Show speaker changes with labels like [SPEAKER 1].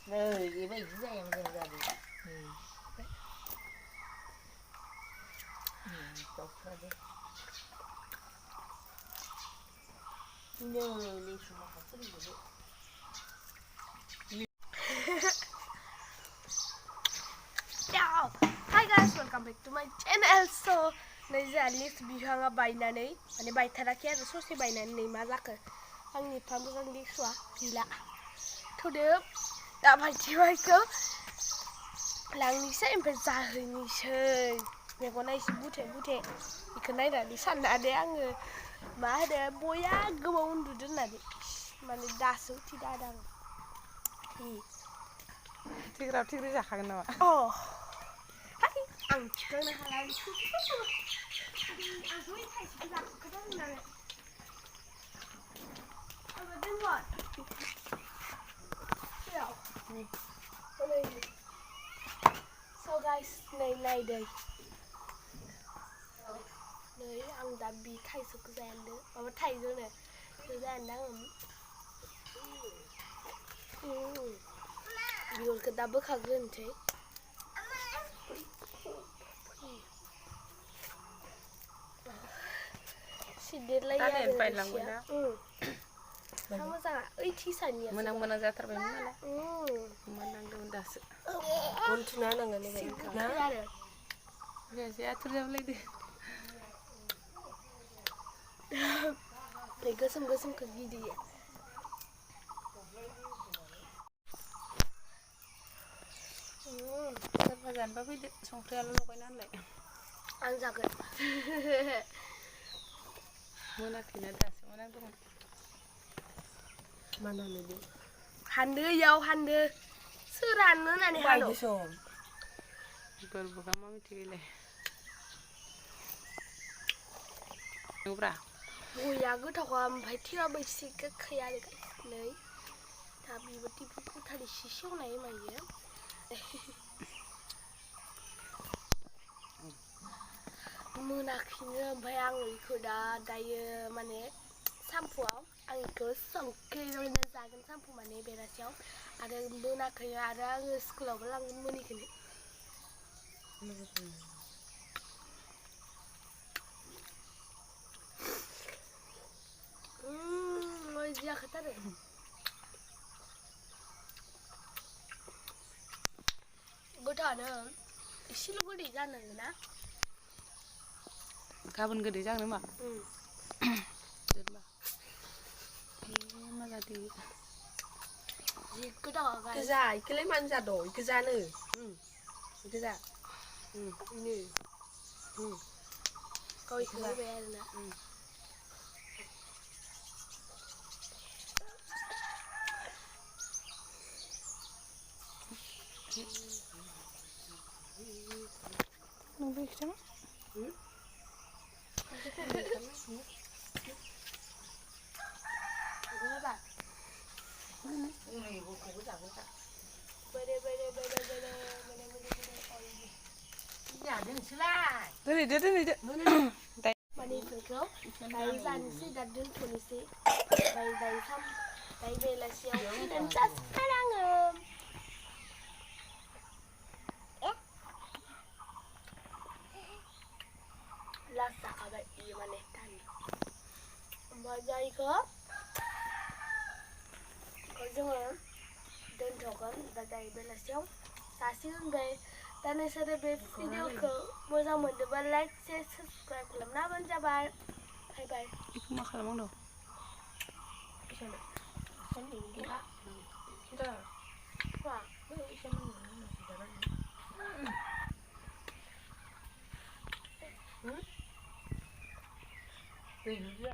[SPEAKER 1] Vậy bây giờ em ra đi. Tốt rồi đi. Nhờ đi xuống mà có gì vậy?
[SPEAKER 2] Ciao! Hi guys, welcome back to my channel. So, नै जोंहा लिक्स बिफाङा बायनानै माने बायथाराखै आरो ससे बायनानै नै मा जाखो आंनि एफा मोजां लिक्सआ गैला थ'दो दा बायथिबायखौ लांनोसै ओमफ्राय जाहैनोसै मेगना एसे बुथे बुथे बेखौ नायनानै साननानै आङो मा होनो बया गोबाव उन्दुदों होननानै माने दासो उथिदों आरो आं
[SPEAKER 3] थिग्रा थिग्रि जाखागोन नामा?
[SPEAKER 2] अ आं थिखांनो हाला आंथ' थाइसेखौ जाखांखादों होननानै दोनगोन So guys, नै नायदै नै आं दा बि थाइजौखौ जायान्दों माबा थाइजौनो जायान्दों आङो बिगुरखौ दा बोखाग्रोनोसै सिदेरलायो आरो रोसिया मोजाङा ओइ थिसानिया
[SPEAKER 3] मोनां मोनां जाथारबायमोन नालाय मोननांदोंमोन दासो
[SPEAKER 2] उनथुना होनांगोन ना आरो
[SPEAKER 3] बेसे आथुर जाबलायदो
[SPEAKER 2] बे गोसोम गोसोमखौ गिदियो
[SPEAKER 3] सोरबा जानोबा फैदो संख्रियाल' लगायना होनलाय
[SPEAKER 2] आं जागोन
[SPEAKER 3] मोनाखैना दासो मोनांदोंमोन
[SPEAKER 2] मानानै हानदो इयाव हानदो सोर हाननो होननानै हानो
[SPEAKER 3] बोरबोगा मा मिथिगैलाय नोब्रा
[SPEAKER 2] बया गोथावखा ओमफ्राय थेवाबो एसे गोखै आरो नै दा बिबो टिपु कुथार एसे सेवनाय मायो मोनाखैनो ओमफ्राय आं बेखौ दायो माने साम्पुआव आं बेखौ संख्रिजोंनो जागोन साम्पु माने बेलासियाव आरो मोनाखै आरो आङो स्कुलावबो लांगोन मोनिखौनो जाखाथारो गोथावानो एसेल' गोदै जानांगोन ना
[SPEAKER 3] गाबोन गोदै जागोन मा दोनबा मा जादो
[SPEAKER 2] जि गोथाव
[SPEAKER 1] गोजा इखौलाय मानो जादो इखौ जानो इखौ जा इनो
[SPEAKER 2] गाव इखौ होबाय आरोना
[SPEAKER 3] नों बेखौ दोनैदो
[SPEAKER 2] माने इफोरखौ दायो जानोसै दा दोनथ'नोसै ओमफ्राय दायो बेलासियाव फैनानै जासिगोन आङो लास्ट जाखाबाय बियो माने दानि ओमफ्राय जायखौ जोङो दोनथ'गोन ओमफ्राय दायो बेलासियाव जासिगोन ओमफ्राय दा नोंसोरो बे भिडिअखौ मोजां मोनदोंबा लाइक शेयार साबस्क्राइब खालामना होबानो जाबाय बाय बाय
[SPEAKER 3] बेखौ मा खालामनांगौ
[SPEAKER 1] दै